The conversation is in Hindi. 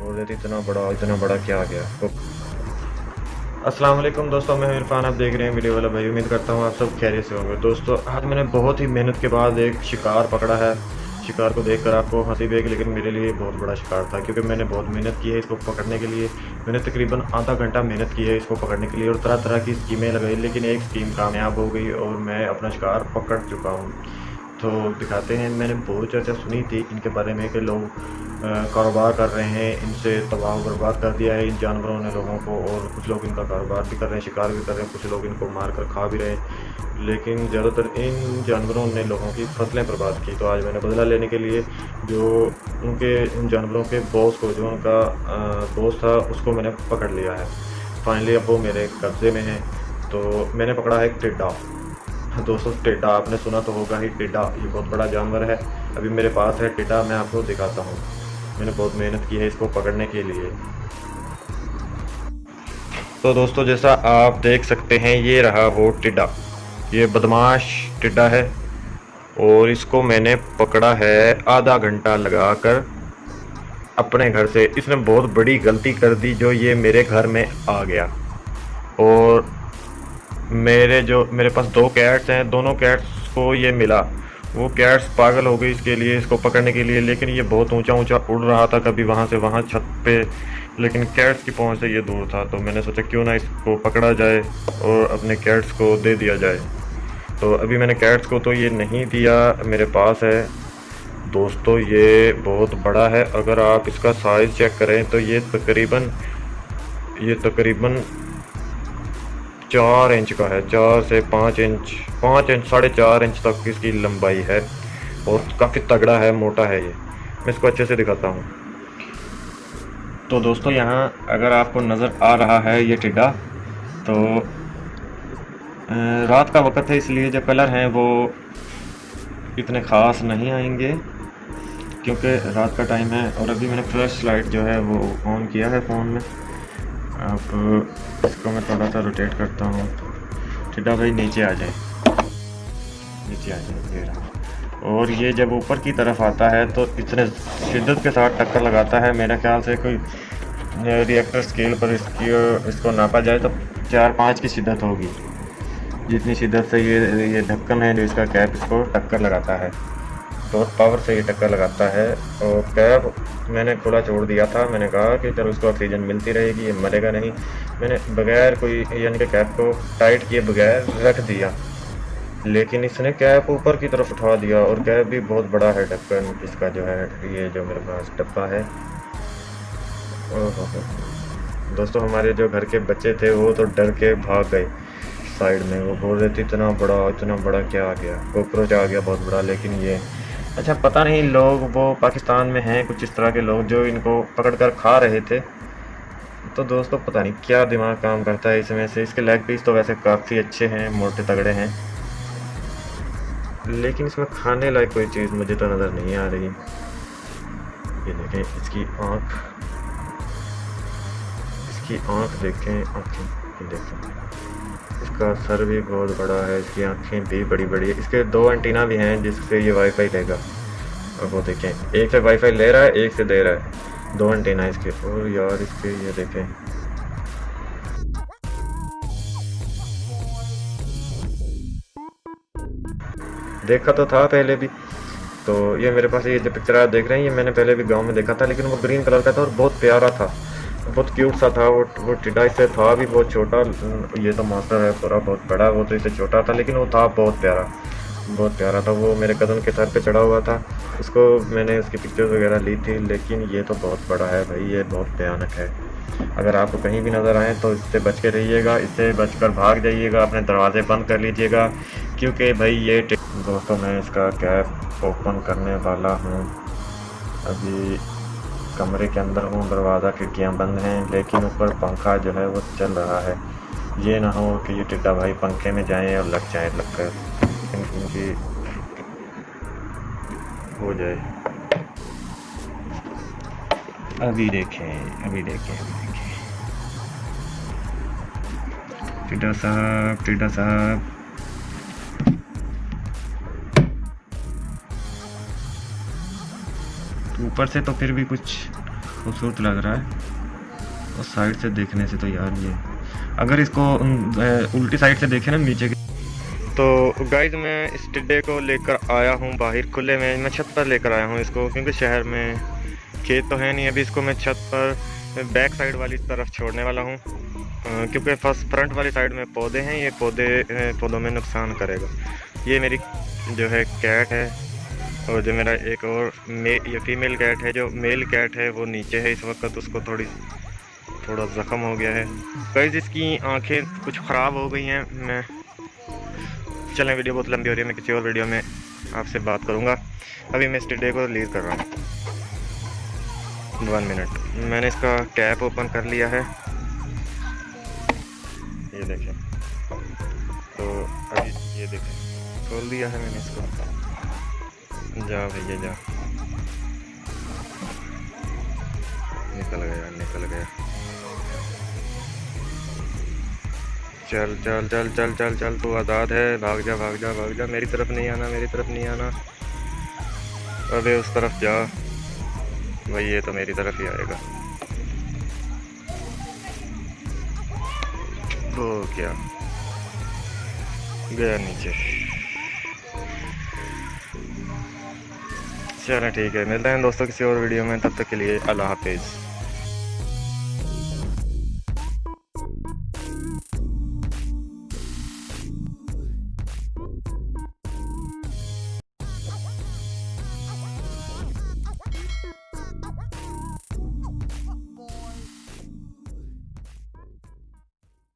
बोल रहे थे इतना बड़ा क्या आ गया। तो अस्सलाम वालेकुम दोस्तों, मैं हूं इरफान। आप देख रहे हैं वीडियो वाला भाई। उम्मीद करता हूं आप सब खैरियत से होंगे। दोस्तों आज मैंने बहुत ही मेहनत के बाद एक शिकार पकड़ा है। शिकार को देखकर आपको हंसी भी आएगी, लेकिन मेरे लिए बहुत बड़ा शिकार था, क्योंकि मैंने बहुत मेहनत की है इसको पकड़ने के लिए। मैंने तकरीबन आधा घंटा मेहनत की है इसको पकड़ने के लिए और तरह तरह की स्कीमें लगाई, लेकिन एक स्कीम कामयाब हो गई और मैं अपना शिकार पकड़ चुका हूँ। तो दिखाते हैं। मैंने बहुत चर्चा सुनी थी इनके बारे में कि लोग कारोबार कर रहे हैं, इनसे तबाह बर्बाद कर दिया है इन जानवरों ने लोगों को, और कुछ लोग इनका कारोबार भी कर रहे हैं, शिकार भी कर रहे हैं, कुछ लोग इनको मार कर खा भी रहे हैं। लेकिन ज़्यादातर इन जानवरों ने लोगों की फसलें बर्बाद की। तो आज मैंने बदला लेने के लिए जो उनके इन जानवरों के बॉस को, जो उनका बॉस था, उसको मैंने पकड़ लिया है। फाइनली अब वो मेरे कब्ज़े में है। तो मैंने पकड़ा है एक टिड्डा। दोस्तों टिड्डा आपने सुना तो होगा ही, टिड्डा ये बहुत बड़ा जानवर है। अभी मेरे पास है टिड्डा, मैं आपको दिखाता हूँ। मैंने बहुत मेहनत की है इसको पकड़ने के लिए। तो दोस्तों जैसा आप देख सकते हैं, ये रहा वो टिड्डा। ये बदमाश टिड्डा है और इसको मैंने पकड़ा है आधा घंटा लगाकर अपने घर से। इसने बहुत बड़ी गलती कर दी जो ये मेरे घर में आ गया। और मेरे पास दो कैट्स हैं, दोनों कैट्स को ये मिला। वो कैट्स पागल हो गई इसके लिए, इसको पकड़ने के लिए, लेकिन ये बहुत ऊंचा ऊंचा उड़ रहा था, कभी वहाँ से वहाँ छत पे, लेकिन कैट्स की पहुँच से ये दूर था। तो मैंने सोचा क्यों ना इसको पकड़ा जाए और अपने कैट्स को दे दिया जाए। तो अभी मैंने कैट्स को तो ये नहीं दिया, मेरे पास है। दोस्तों ये बहुत बड़ा है। अगर आप इसका साइज़ चेक करें तो ये तकरीबन 4 इंच का है। 4 से 5 इंच, 5 इंच, 4.5 इंच तक इसकी लंबाई है और काफ़ी तगड़ा है, मोटा है ये। मैं इसको अच्छे से दिखाता हूँ। तो दोस्तों यहाँ अगर आपको नज़र आ रहा है ये टिड्डा, तो रात का वक्त है, इसलिए जो कलर हैं वो इतने ख़ास नहीं आएंगे, क्योंकि रात का टाइम है। और अभी मैंने फ्लैश लाइट जो है वो ऑन किया है फ़ोन में। अब इसको मैं थोड़ा सा रोटेट करता हूँ। टिड्डा भाई नीचे आ जाए, नीचे आ जाए, ये रहा। और ये जब ऊपर की तरफ आता है तो इतने शिद्दत के साथ टक्कर लगाता है। मेरे ख्याल से कोई रिएक्टर स्केल पर इसको नापा जाए तो 4-5 की शिद्दत होगी, जितनी शिद्दत से ये ढक्कन है जो इसका कैप इसको टक्कर लगाता है। बहुत पावर से ये टक्कर लगाता है। और कैप मैंने खुला छोड़ दिया था, मैंने कहा कि चलो इसको ऑक्सीजन मिलती रहेगी, ये मरेगा नहीं। मैंने बगैर कोई यानी कि कैप को टाइट किए बगैर रख दिया, लेकिन इसने कैप ऊपर की तरफ उठा दिया। और कैप भी बहुत बड़ा है, ढक्कन इसका जो है, ये जो मेरे पास डब्बा है। ओहो दोस्तों, हमारे जो घर के बच्चे थे वो तो डर के भाग गए साइड में। वो बोल रहे थे इतना बड़ा क्या आ गया, कॉकरोच आ गया बहुत बड़ा। लेकिन ये अच्छा पता नहीं, लोग वो पाकिस्तान में हैं कुछ इस तरह के लोग जो इनको पकड़ कर खा रहे थे। तो दोस्तों पता नहीं क्या दिमाग काम करता है इसमें से। इसके लेग पीस तो वैसे काफ़ी अच्छे हैं, मोटे तगड़े हैं, लेकिन इसमें खाने लायक कोई चीज़ मुझे तो नज़र नहीं आ रही। ये देखें इसकी आँख देखें, आँखें देखें। इसका सर भी बहुत बड़ा है, इसकी आँखें भी बड़ी बड़ी है। इसके 2 एंटीना भी हैं जिससे ये वाईफाई लेगा। और वो देखें, एक से वाईफाई ले रहा है, एक से दे रहा है। 2 एंटीना इसके। और यार इसके ये देखें, देखा तो था पहले भी। तो ये मेरे पास ये जो पिक्चर आप देख रहे हैं, ये मैंने पहले भी गांव में देखा था, लेकिन वो ग्रीन कलर का था और बहुत प्यारा था, बहुत क्यूट सा था। वो टिड्डा इससे था भी बहुत छोटा। ये तो मास्टर है पूरा बहुत बड़ा, वो तो इससे छोटा था, लेकिन वो था बहुत प्यारा था। वो मेरे कज़न के सर पे चढ़ा हुआ था, उसको मैंने उसकी पिक्चर्स वगैरह ली थी। लेकिन ये तो बहुत बड़ा है भाई, ये बहुत भयानक है। अगर आपको कहीं भी नज़र आए तो इससे बच के रहिएगा, इससे बचकर भाग जाइएगा, अपने दरवाजे बंद कर लीजिएगा, क्योंकि भाई ये दोस्तों मैं इसका कैप ओपन करने वाला हूँ। अभी कमरे के अंदर हूँ, दरवाज़ा खिड़कियाँ बंद हैं, लेकिन ऊपर पंखा जो है वो चल रहा है। ये ना हो कि ये टिड्डा भाई पंखे में जाएं और लग जाए, लगकर इनकी हो जाए। अभी देखें टिड्डा साहब। ऊपर से तो फिर भी कुछ खूबसूरत लग रहा है। और साइड से देखने से तो यार ये, अगर इसको उल्टी साइड से देखें ना नीचे की, तो गाइस मैं इस टिड्डे को लेकर आया हूँ बाहर खुले में। मैं छत पर लेकर आया हूँ इसको, क्योंकि शहर में खेत तो है नहीं। अभी इसको मैं छत पर बैक साइड वाली तरफ छोड़ने वाला हूँ, क्योंकि फर्स्ट फ्रंट वाली साइड में पौधे हैं, ये पौधों में नुकसान करेगा। ये मेरी जो है कैट है, और जो मेरा एक और ये फीमेल कैट है। जो मेल कैट है वो नीचे है इस वक्त, उसको थोड़ा ज़ख्म हो गया है। गाइस इसकी आंखें कुछ ख़राब हो गई हैं। मैं चलें, वीडियो बहुत लंबी हो रही है, मैं किसी और वीडियो में आपसे बात करूँगा। अभी मैं इस टिड्डे को रिलीज़ कर रहा हूँ। 1 मिनट। मैंने इसका कैप ओपन कर लिया है, ये देखें। तो अभी ये देखें, खोल दिया है मैंने इसको। जा भैया जा, निकल गया। चल चल चल चल चल चल, तू आज़ाद है। भाग जा, मेरी तरफ नहीं आना। अबे उस तरफ जा भाई, ये तो मेरी तरफ ही आएगा। तो क्या गया नीचे। चलें ठीक है, मिलते हैं दोस्तों किसी और वीडियो में। तब तक के लिए अल्लाह हाफिज़।